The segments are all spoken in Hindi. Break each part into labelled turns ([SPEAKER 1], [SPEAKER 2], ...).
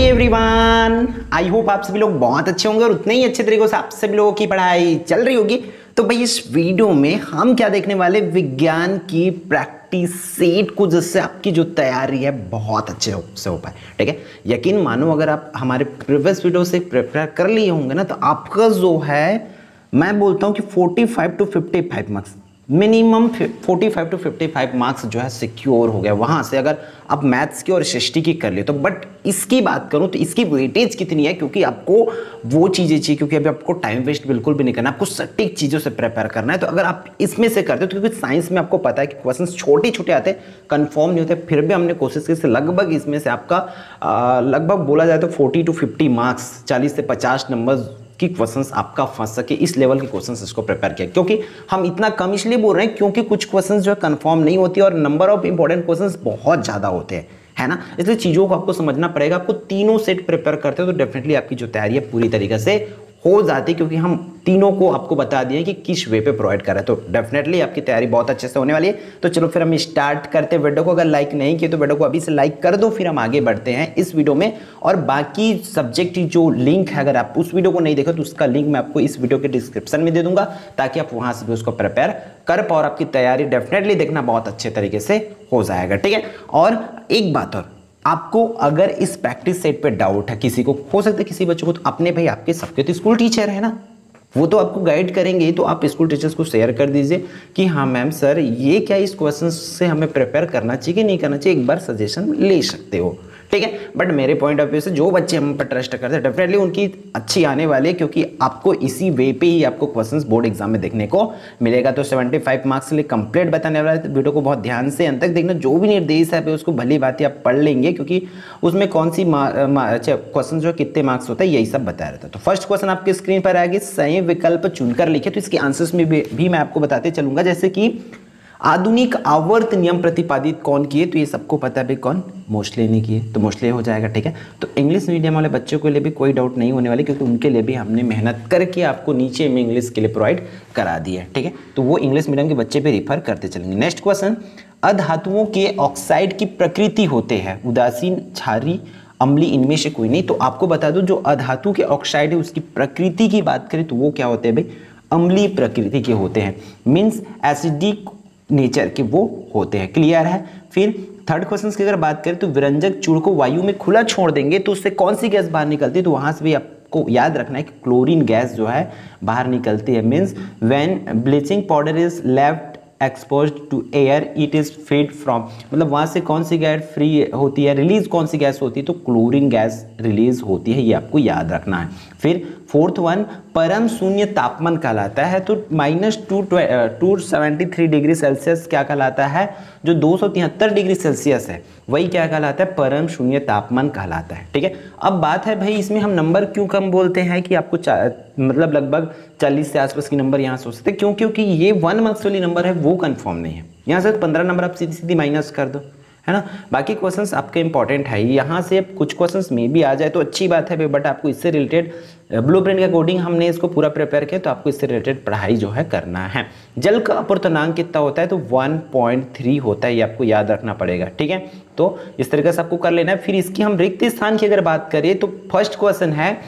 [SPEAKER 1] Morning everyone. आई होप आप सभी लोग बहुत अच्छे होंगे और उतने ही अच्छे तरीके से आप सभी लोगों की पढ़ाई चल रही होगी। तो भाई इस वीडियो में हम क्या देखने वाले, विज्ञान की प्रैक्टिस सेट को, जिससे आपकी जो तैयारी है बहुत अच्छे से हो पाए। ठीक है, यकीन मानो अगर आप हमारे प्रीवियस वीडियो से प्रिपेयर कर लिए होंगे ना, तो आपका जो है मैं बोलता हूँ कि 45 to 55 marks, minimum 45 to 55 marks जो है सिक्योर हो गया वहां से, अगर आप मैथ्स की और सृष्टि की कर लिए तो। बट इसकी बात करूं तो इसकी वेटेज कितनी है, क्योंकि आपको वो चीजें चाहिए, क्योंकि अभी आपको टाइम वेस्ट बिल्कुल भी नहीं करना, आपको सटीक चीजों से प्रिपेयर करना है। तो अगर आप इसमें से करते हो तो, क्योंकि साइंस में आपको पता है कि क्वेश्चन छोटे छोटे आते, कंफर्म नहीं होते, फिर भी हमने कोशिश की लगभग इसमें से आपका लगभग बोला जाए तो 40 to 50 मार्क्स, 40 से 50 नंबर कि क्वेश्चंस आपका फंस सके, इस लेवल के क्वेश्चंस इसको प्रिपेयर किया। क्योंकि हम इतना कम इसलिए बोल रहे हैं क्योंकि कुछ क्वेश्चंस जो है कंफर्म नहीं होती और नंबर ऑफ इंपॉर्टेंट क्वेश्चंस बहुत ज्यादा होते हैं, है ना। इसलिए चीजों को आपको समझना पड़ेगा। आपको तीनों सेट प्रिपेयर करते हो तो डेफिनेटली आपकी जो तैयारी है पूरी तरीके से हो जाती है, क्योंकि हम तीनों को आपको बता दिए कि किस वे पे प्रोवाइड कर रहे हैं। तो डेफिनेटली आपकी तैयारी बहुत अच्छे से होने वाली है। तो चलो फिर हम स्टार्ट करते हैं वीडियो को। अगर लाइक नहीं किए तो वीडियो को अभी से लाइक कर दो, फिर हम आगे बढ़ते हैं इस वीडियो में। और बाकी सब्जेक्ट की जो लिंक है, अगर आप उस वीडियो को नहीं देखो तो उसका लिंक मैं आपको इस वीडियो के डिस्क्रिप्शन में दे दूंगा, ताकि आप वहां से भी उसको प्रिपेयर कर पाओ और आपकी तैयारी डेफिनेटली देखना बहुत अच्छे तरीके से हो जाएगा। ठीक है, और एक बात और, आपको अगर इस प्रैक्टिस सेट पे डाउट है, किसी को हो सकता है, किसी बच्चों को, तो अपने भाई आपके सबके तो स्कूल टीचर है ना, वो तो आपको गाइड करेंगे। तो आप स्कूल टीचर्स को शेयर कर दीजिए कि हाँ मैम सर ये क्या, इस क्वेश्चन से हमें प्रिपेयर करना चाहिए कि नहीं करना चाहिए, एक बार सजेशन ले सकते हो। ठीक है, बट मेरे पॉइंट ऑफ व्यू से जो बच्चे हम पर ट्रस्ट करते हैं डेफिनेटली उनकी अच्छी आने वाली है, क्योंकि आपको इसी वे पे ही आपको क्वेश्चंस बोर्ड एग्जाम में देखने को मिलेगा। तो 75 मार्क्स के लिए कंप्लीट बताने वाला है, तो वीडियो को बहुत ध्यान से अंत तक देखना। जो भी निर्देश है उसको भली बात आप पढ़ लेंगे, क्योंकि उसमें कौन सी क्वेश्चन जो कितने मार्क्स होता है यही सब बताया रहता है। तो फर्स्ट क्वेश्चन आपकी स्क्रीन पर आएगी, सही विकल्प चुनकर लिखे। तो इसके आंसर्स में भी मैं आपको बताते चलूंगा, जैसे कि आधुनिक आवर्त नियम प्रतिपादित कौन किए, तो ये सबको पता है भाई कौन, मोस्टली ने किए, तो मोस्टली हो जाएगा। ठीक है, तो इंग्लिश मीडियम वाले बच्चों के लिए भी कोई डाउट नहीं होने वाली, क्योंकि उनके लिए भी हमने मेहनत करके आपको नीचे में इंग्लिश के लिए प्रोवाइड करा दी है। ठीक है, तो वो इंग्लिश मीडियम के बच्चे भी रिफर करते चलेंगे। नेक्स्ट क्वेश्चन, अधातुओं के ऑक्साइड की प्रकृति होते हैं, उदासीन, क्षारीय, अम्लीय, इनमें से कोई नहीं। तो आपको बता दूं, जो अधातु के ऑक्साइड है उसकी प्रकृति की बात करें तो वो क्या होते हैं भाई, अम्लीय प्रकृति के होते हैं, मीन्स एसिडिक नेचर के वो होते हैं। क्लियर है। फिर थर्ड क्वेश्चन की अगर बात करें तो विरंजक चूड़ को वायु में खुला छोड़ देंगे तो उससे कौन सी गैस बाहर निकलती है, तो वहां से भी आपको याद रखना है कि क्लोरीन गैस जो है बाहर निकलती है। Means when bleaching powder is left exposed to air it is freed from, मतलब वहां से कौन सी गैस फ्री होती है, रिलीज कौन सी गैस होती है, तो क्लोरीन गैस रिलीज होती है, ये आपको याद रखना है। फिर फोर्थ वन, परम शून्य तापमान कहलाता है, तो -273 डिग्री सेल्सियस क्या कहलाता है, जो 273 डिग्री सेल्सियस है वही क्या कहलाता है, परम शून्य तापमान कहलाता है। ठीक है, अब बात है भाई इसमें हम नंबर क्यों कम बोलते हैं कि आपको मतलब लगभग 40 से आसपास की नंबर यहाँ सोच सकते हैं, क्यों, क्योंकि ये 1 मार्क्स वाली नंबर है वो कंफर्म नहीं है। यहाँ से 15 नंबर आप सीधी सीधी माइनस कर दो, है ना। बाकी क्वेश्चंस आपके इंपॉर्टेंट है, यहाँ से कुछ क्वेश्चंस में भी आ जाए तो अच्छी बात है, बट आपको इससे रिलेटेड ब्लूप्रिंट के अकॉर्डिंग हमने इसको पूरा प्रिपेयर किया, तो आपको इससे रिलेटेड पढ़ाई जो है करना है। जल का अपूर्णांक कितना होता है, तो 1.3 होता है, ये आपको याद रखना पड़ेगा। ठीक है, तो इस तरीके से आपको कर लेना है। फिर इसकी हम रिक्त स्थान की अगर बात करें तो फर्स्ट क्वेश्चन है,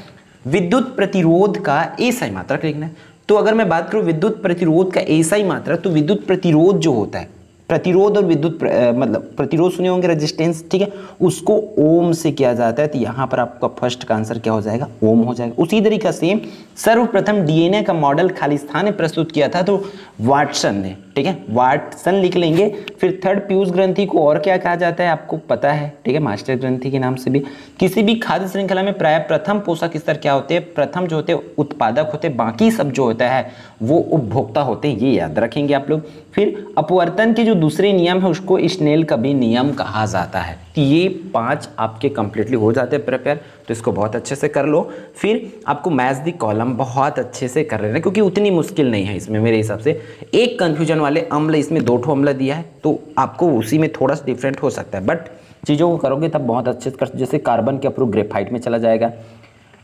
[SPEAKER 1] विद्युत प्रतिरोध का एसआई मात्रक लिखना है। तो अगर मैं बात करूं विद्युत प्रतिरोध का एसआई मात्रक, तो विद्युत प्रतिरोध जो होता है, प्रतिरोध और विद्युत मतलब प्रतिरोध सुने होंगे, रेजिस्टेंस, ठीक है, उसको ओम से किया जाता है। तो यहाँ पर आपका फर्स्ट का आंसर क्या हो जाएगा, ओम हो जाएगा। उसी तरीके से सर्वप्रथम डीएनए का मॉडल खालिस्तान ने प्रस्तुत किया था, तो वाटसन ने, ठीक है, वाटसन लिख लेंगे। फिर थर्ड, पीयूष ग्रंथि को और क्या कहा जाता है आपको पता है, ठीक है, मास्टर ग्रंथि के नाम से भी। किसी भी खाद्य श्रृंखला में प्राय प्रथम पोषक स्तर क्या होते हैं, प्रथम जो होते हैं उत्पादक होते हैं, बाकी सब जो होता है वो उपभोक्ता होते हैं, ये याद रखेंगे आप लोग। फिर अपवर्तन के जो दूसरे नियम है उसको स्नेल का भी नियम कहा जाता है। तो ये 5 आपके कंप्लीटली हो जाते हैं प्रिपेयर, तो इसको बहुत अच्छे से कर लो। फिर आपको मैथ्स दी कॉलम बहुत अच्छे से कर लेना, क्योंकि उतनी मुश्किल नहीं है इसमें मेरे हिसाब से। एक कंफ्यूजन वाले अम्ल, इसमें 2 ठो अम्ल दिया है, तो आपको उसी में थोड़ा सा डिफरेंट हो सकता है, बट चीज़ों को करोगे तब बहुत अच्छे से कर, जैसे कार्बन के अप्रूव ग्रेफाइट में चला जाएगा।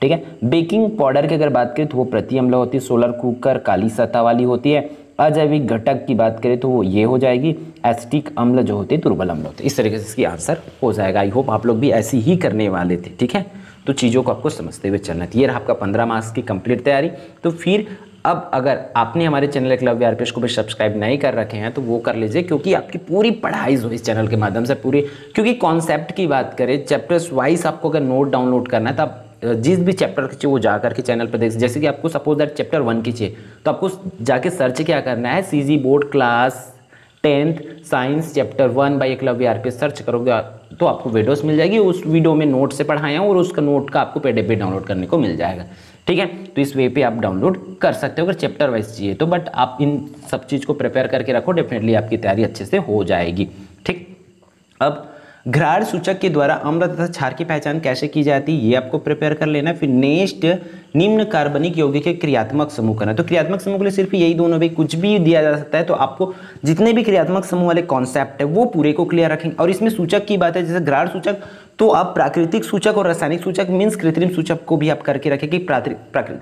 [SPEAKER 1] ठीक है, बेकिंग पाउडर की अगर बात करें तो वो प्रति अम्ल होती है, सोलर कुकर काली सतह वाली होती है, अजैविक घटक की बात करें तो वो ये हो जाएगी, एसिटिक अम्ल जो होते हैं दुर्बल अम्ल होते हैं। इस तरीके से इसकी आंसर हो जाएगा। आई होप आप लोग भी ऐसी ही करने वाले थे। ठीक है, तो चीज़ों को आपको समझते हुए चलना है। ये रहा आपका 15 मार्क्स की कंप्लीट तैयारी। तो फिर अब अगर आपने हमारे चैनल एकलव्य आरपीएस को भी सब्सक्राइब नहीं कर रखे हैं तो वो कर लीजिए, क्योंकि आपकी पूरी पढ़ाई जो इस चैनल के माध्यम से पूरी, क्योंकि कॉन्सेप्ट की बात करें चैप्टर्स वाइज आपको अगर नोट डाउनलोड करना है तो आप जिस भी चैप्टर की चाहिए वो जा करके चैनल पर देख, जैसे कि आपको सपोज दैट चैप्टर 1 की चाहिए तो आपको जाके सर्च क्या करना है, CG board class 10th science chapter 1 by Eklavya RPS search करोगे तो आपको वीडियोस मिल जाएगी। उस वीडियो में नोट से पढ़ाए हैं और उसका नोट का आपको पीडीएफ भी डाउनलोड करने को मिल जाएगा। ठीक है, तो इस वे पे आप डाउनलोड कर सकते हो अगर चैप्टर वाइज चाहिए तो, बट आप इन सब चीज़ को प्रिपेयर करके रखो, डेफिनेटली आपकी तैयारी अच्छे से हो जाएगी। ठीक, अब घ्राण सूचक के द्वारा अम्ल तथा क्षार की पहचान कैसे की जाती है ये आपको प्रिपेयर कर लेना है। फिर नेक्स्ट निम्न कार्बनिक यौगिक के क्रियात्मक समूह करना है। तो क्रियात्मक समूह के लिए सिर्फ यही दोनों भी, कुछ भी दिया जा सकता है तो आपको जितने भी क्रियात्मक समूह वाले कॉन्सेप्ट है वो पूरे को क्लियर रखेंगे। और इसमें सूचक की बात है, जैसे घ्राण सूचक तो आप प्राकृतिक सूचक और रासायनिक सूचक मीन्स कृत्रिम सूचक को भी आप करके रखें कि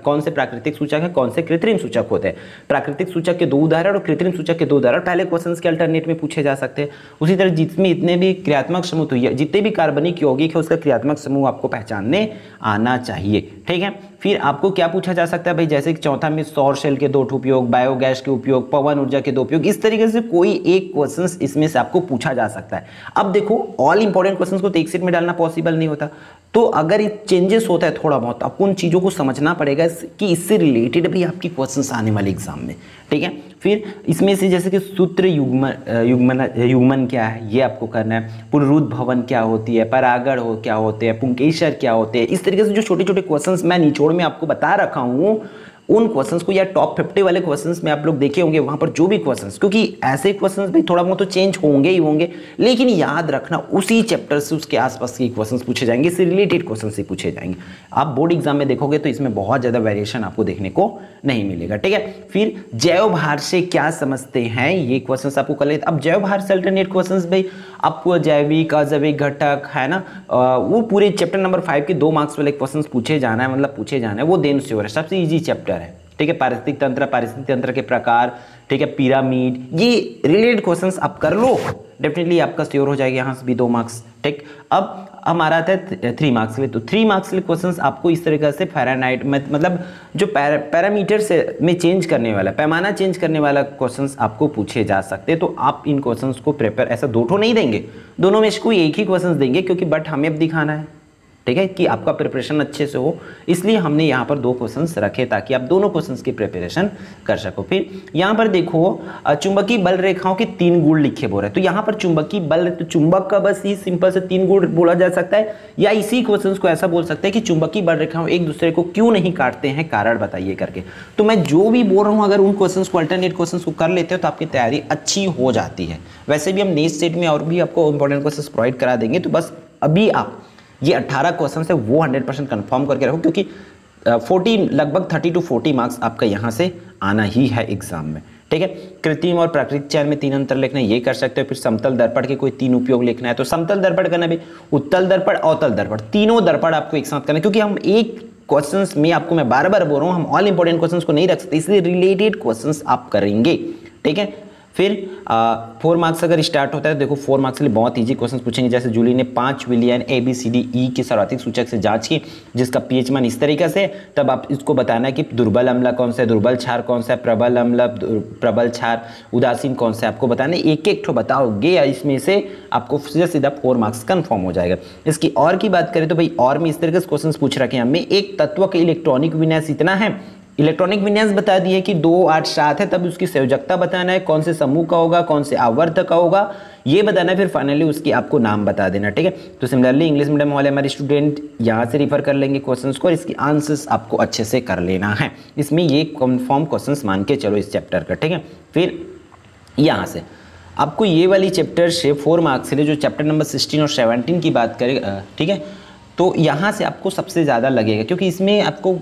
[SPEAKER 1] कौन से प्राकृतिक सूचक है कौन से कृत्रिम सूचक होते हैं। प्राकृतिक सूचक के 2 उदाहरण और कृत्रिम सूचक के 2 उदाहरण पहले क्वेश्चन के अल्टरनेट में पूछे जा सकते हैं। उसी तरह जिसमें इतने भी क्रियात्मक समूह, तो जितने भी कार्बनिक यौगिक है उसका क्रियात्मक समूह आपको पहचानने आना चाहिए। ठीक है, फिर आपको क्या पूछा जा सकता है भाई, जैसे कि चौथा में सौर सेल के 2 उपयोग, बायोगैस के उपयोग, पवन ऊर्जा के 2 उपयोग, इस तरीके से कोई एक क्वेश्चन इसमें से आपको पूछा जा सकता है। अब देखो ऑल इंपॉर्टेंट क्वेश्चन को तो एक सेट में डालना पॉसिबल नहीं होता, तो अगर चेंजेस होता है थोड़ा बहुत आपको उन चीज़ों को समझना पड़ेगा कि इससे रिलेटेड भी आपकी क्वेश्चंस आने वाले एग्जाम में। ठीक है, फिर इसमें से जैसे कि सूत्र युग्मन क्या है ये आपको करना है, पुनरुद्भवन क्या होती है, परागण हो क्या होते हैं, पुंकेसर क्या होते हैं, इस तरीके से जो छोटे छोटे क्वेश्चंस मैं निचोड़ में आपको बता रखा हूँ उन क्वेश्चंस को, या टॉप 50 वाले क्वेश्चंस में आप लोग देखे होंगे वहां पर जो भी क्वेश्चंस, क्योंकि ऐसे क्वेश्चंस भी थोड़ा बहुत तो चेंज होंगे ही होंगे, लेकिन याद रखना उसी चैप्टर से उसके आसपास के क्वेश्चंस पूछे जाएंगे, इससे रिलेटेड क्वेश्चन से पूछे जाएंगे। आप बोर्ड एग्जाम में देखोगे तो इसमें बहुत ज्यादा वेरिएशन आपको देखने को नहीं मिलेगा। ठीक है, फिर जैव भार से क्या समझते हैं ये क्वेश्चंस आपको कर लेते। अब जैव भार से अल्टरनेट क्वेश्चंस भाई आपको जैविक अजैविक घटक है ना, वो पूरे चैप्टर नंबर 5 के 2 मार्क्स वाले क्वेश्चंस पूछे जाना है, मतलब पूछे जाना है, वो देन श्योर है, सबसे इजी चैप्टर है। ठीक है, पारिस्थितिक तंत्र के प्रकार, ठीक है, पिरामिड, ये रिलेटेड क्वेश्चंस आप कर लो, डेफिनेटली आपका श्योर हो जाएगा यहाँ से भी 2 मार्क्स। ठीक, अब हमारा आता है 3 मार्क्स के लिए, तो 3 मार्क्स के लिए क्वेश्चंस आपको इस तरीके से फ़ारेनहाइट मतलब जो पैरामीटर से में चेंज करने वाला, पैमाना चेंज करने वाला क्वेश्चंस आपको पूछे जा सकते हैं। तो आप इन क्वेश्चंस को प्रिपेयर, ऐसा 2 नहीं देंगे, दोनों में से कोई एक ही क्वेश्चंस देंगे, क्योंकि बट हमें अब दिखाना है, ठीक है, कि आपका प्रिपरेशन अच्छे से हो, इसलिए हमने यहाँ पर 2 क्वेश्चंस रखे ताकि आप दोनों क्वेश्चंस की प्रिपरेशन कर सको। फिर यहाँ पर देखो चुंबकीय बल रेखाओं के 3 गुण लिखे बोल रहे हैं, तो यहाँ पर चुंबकीय बल, तो चुंबक का बस ही सिंपल से 3 गुण बोला जा सकता है, या इसी क्वेश्चंस को ऐसा बोल सकते हैं कि चुंबकीय बल रेखाओं एक दूसरे को क्यों नहीं काटते हैं, कारण बताइए करके। तो मैं जो भी बोल रहा हूँ अगर उन क्वेश्चंस को, अल्टरनेट क्वेश्चंस को कर लेते हो तो आपकी तैयारी अच्छी हो जाती है। वैसे भी हम नेक्स्ट सेट में और भी आपको इंपॉर्टेंट क्वेश्चंस प्रोवाइड करा देंगे, तो बस अभी आप ये 18 क्वेश्चन है वो 100% कंफर्म करके रखो, क्योंकि 40 लगभग 30 to 40 मार्क्स आपका यहाँ से आना ही है एग्जाम में। ठीक है, कृत्रिम और प्राकृतिक चयन में 3 अंतर लिखना है, ये कर सकते हो। फिर समतल दर्पण के कोई 3 उपयोग लिखना है, तो समतल दर्पण करना भी, उत्तल दर्पण, अवतल दर्पण, तीनों दर्पण आपको एक साथ करना है, क्योंकि हम एक क्वेश्चंस में आपको मैं बार बार बोल रहा हूँ हम ऑल इंपॉर्टेंट क्वेश्चंस को नहीं रख सकते, इसलिए रिलेटेड क्वेश्चंस आप करेंगे। ठीक है, फिर 4 मार्क्स अगर स्टार्ट होता है तो देखो 4 मार्क्स के लिए बहुत इजी क्वेश्चन पूछेंगे, जैसे जूली ने 5 विलियन ABCDE की सर्वाधिक सूचक से जांच की जिसका pH मान इस तरीके से, तब आप इसको बताना है कि दुर्बल अम्ल कौन सा है, दुर्बल क्षार कौन सा है, प्रबल अम्ल, प्रबल क्षार, उदासीन कौन सा है, आपको बताना है। एक एक ठो बताओगे या इसमें से आपको सीधा सीधा 4 मार्क्स कंफर्म हो जाएगा। इसकी और की बात करें तो भाई और में इस तरीके से क्वेश्चन पूछ रखे हैं हमें, एक तत्व का इलेक्ट्रॉनिक विन्यास इतना है, इलेक्ट्रॉनिक विन्यास बता दिए कि 2 8 7 है, तब उसकी संयोजकता बताना है, कौन से समूह का होगा, कौन से आवर्त का होगा, ये बताना है, फिर फाइनली उसकी आपको नाम बता देना। ठीक है, तो सिमिलरली इंग्लिश मीडियम वाले हमारे स्टूडेंट यहाँ से रिफर कर लेंगे क्वेश्चंस को, और इसकी आंसर्स आपको अच्छे से कर लेना है, इसमें ये कंफर्म क्वेश्चंस मान के चलो इस चैप्टर का। ठीक है, फिर यहाँ से आपको ये वाली चैप्टर से 4 मार्क्स के लिए जो चैप्टर नंबर 16 और 17 की बात करें, ठीक है, तो यहाँ से आपको सबसे ज़्यादा लगेगा, क्योंकि इसमें आपको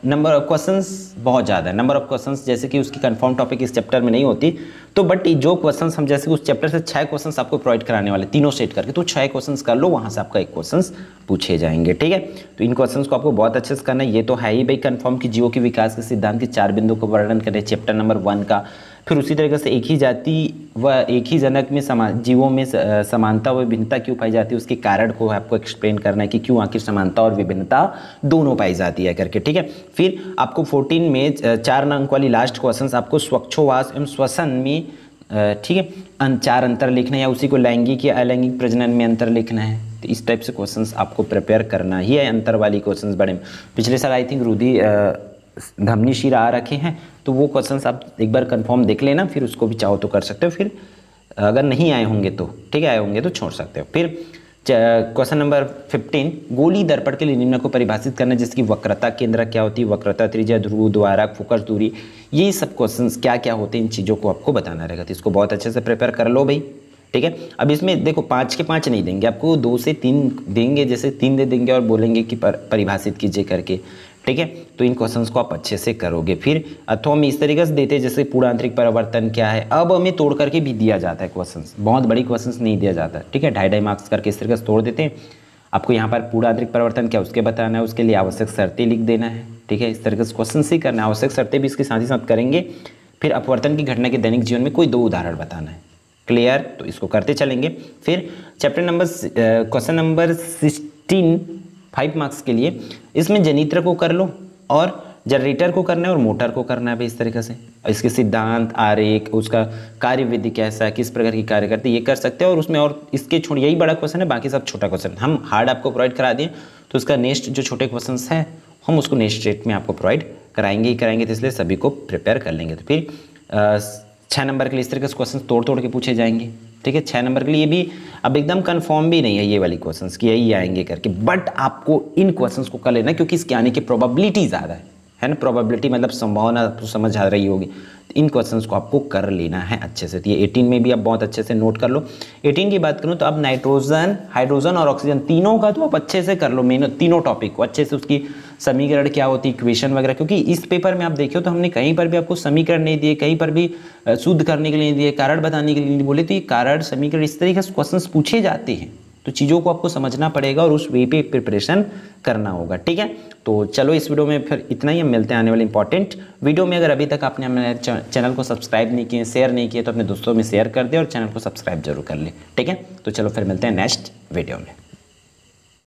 [SPEAKER 1] नंबर ऑफ क्वेश्चंस बहुत ज़्यादा है, नंबर ऑफ क्वेश्चंस जैसे कि उसकी कंफर्म टॉपिक इस चैप्टर में नहीं होती, तो बट जो क्वेश्चंस हम जैसे उस चैप्टर से 6 क्वेश्चंस आपको प्रोवाइड कराने वाले, तीनों सेट करके, तो 6 क्वेश्चंस कर लो, वहाँ से आपका 1 क्वेश्चंस पूछे जाएंगे। ठीक है, तो इन क्वेश्चंस को आपको बहुत अच्छे से करना है। ये तो है ही भाई कंफर्म कि जीवों के विकास के सिद्धांत के 4 बिंदु को वर्णन करें चैप्टर नंबर 1 का, फिर उसी तरीके से एक ही जाति व एक ही जनक में जीवों में समानता व विभिन्नता क्यों पाई जाती है, उसके कारण को आपको एक्सप्लेन करना है कि क्यों आखिर समानता और विभिन्नता दोनों पाई जाती है करके, ठीक है। फिर आपको 14 में 4 अंक वाली लास्ट क्वेश्चन आपको स्वच्छोवास एवं श्वसन में, ठीक है, 4 अंतर लिखना है, या उसी को लैंगिक या अलैंगिक प्रजनन में अंतर लिखना है। तो इस टाइप से क्वेश्चंस आपको प्रिपेयर करना ही है। अंतर वाली क्वेश्चंस बड़े, पिछले साल आई थिंक रुधि धमनी शिरा आ रखे हैं, तो वो क्वेश्चंस आप एक बार कंफर्म देख लेना, फिर उसको भी चाहो तो कर सकते हो, फिर अगर नहीं आए होंगे तो ठीक है, आए होंगे तो छोड़ सकते हो। फिर क्वेश्चन नंबर 15, गोली दर्पण के लिए निम्न को परिभाषित करना, जिसकी वक्रता केंद्र क्या होती है, वक्रता, त्रिज्या, ध्रुव, द्वारक, फोकस दूरी, ये सब क्वेश्चंस क्या क्या होते हैं, इन चीज़ों को आपको बताना रहेगा। तो इसको बहुत अच्छे से प्रिपेयर कर लो भाई, ठीक है। अब इसमें देखो 5 के 5 नहीं देंगे आपको, 2 से 3 देंगे, जैसे 3 दे देंगे और बोलेंगे कि परिभाषित कीजिए करके, ठीक है। तो इन क्वेश्चंस को आप अच्छे से करोगे। फिर अथवा में इस तरीके से देते हैं जैसे पूर्ण आंतरिक परिवर्तन क्या है, अब हमें तोड़ करके भी दिया जाता है क्वेश्चंस, बहुत बड़ी क्वेश्चंस नहीं दिया जाता, ठीक है। 2.5 मार्क्स करके इस तरीके से तोड़ देते हैं। आपको यहाँ पर पूर्ण आंतरिक परिवर्तन क्या उसके बताना है, उसके लिए आवश्यक शर्तें लिख देना है, ठीक है। इस तरीके से क्वेश्चन ही करना है, आवश्यक शर्तें भी इसके साथ ही साथ करेंगे। फिर अपवर्तन की घटना के दैनिक जीवन में कोई 2 उदाहरण बताना है, क्लियर, तो इसको करते चलेंगे। फिर chapter number question number 16 5 marks के लिए, इसमें जनित्र को कर लो और जनरेटर को करना है और मोटर को करना है भाई, इस तरीके से। इसके सिद्धांत, आरेख, उसका कार्य विधि कैसा है, किस प्रकार की कार्य करते हैं, ये कर सकते हैं। और उसमें और इसके छोड़, यही बड़ा क्वेश्चन है, बाकी सब छोटा क्वेश्चन। हम हार्ड आपको प्रोवाइड करा दिए, तो उसका नेक्स्ट जो छोटे क्वेश्चन हैं हम उसको नेक्स्ट डेट में आपको प्रोवाइड कराएंगे ही कराएंगे, तो इसलिए सभी को प्रिपेयर कर लेंगे। तो फिर 6 नंबर के लिए इस तरीके से क्वेश्चन तोड़ तोड़ के पूछे जाएंगे, ठीक है। 6 नंबर के लिए भी अब एकदम कंफर्म भी नहीं है ये वाली क्वेश्चंस कि यही आएंगे करके, बट आपको इन क्वेश्चंस को कर लेना क्योंकि इसके आने की प्रोबेबिलिटी ज़्यादा है ना। प्रोबेबिलिटी मतलब संभावना तो समझ आ रही होगी, तो इन क्वेश्चंस को आपको कर लेना है अच्छे से। तो ये 18 में भी आप बहुत अच्छे से नोट कर लो। 18 की बात करूँ तो अब नाइट्रोजन, हाइड्रोजन और ऑक्सीजन तीनों का तो आप अच्छे से कर लो, मेन तीनों टॉपिक को अच्छे से, उसकी समीकरण क्या होती है, इक्वेशन वगैरह। क्योंकि इस पेपर में आप देखिए तो हमने कहीं पर भी आपको समीकरण नहीं दिए, कहीं पर भी शुद्ध करने के लिए नहीं दिए, कारण बताने के लिए नहीं बोले। तो ये कारण, समीकरण, इस तरीके से क्वेश्चन पूछे जाते हैं, तो चीज़ों को आपको समझना पड़ेगा और उस वे पे प्रिपरेशन करना होगा, ठीक है। तो चलो इस वीडियो में फिर इतना ही, हम मिलते हैं आने वाले इंपॉर्टेंट वीडियो में। अगर अभी तक आपने हमारे चैनल को सब्सक्राइब नहीं किए, शेयर नहीं किए, तो अपने दोस्तों में शेयर कर दे और चैनल को सब्सक्राइब जरूर कर ले, ठीक है। तो चलो फिर मिलते हैं नेक्स्ट वीडियो में।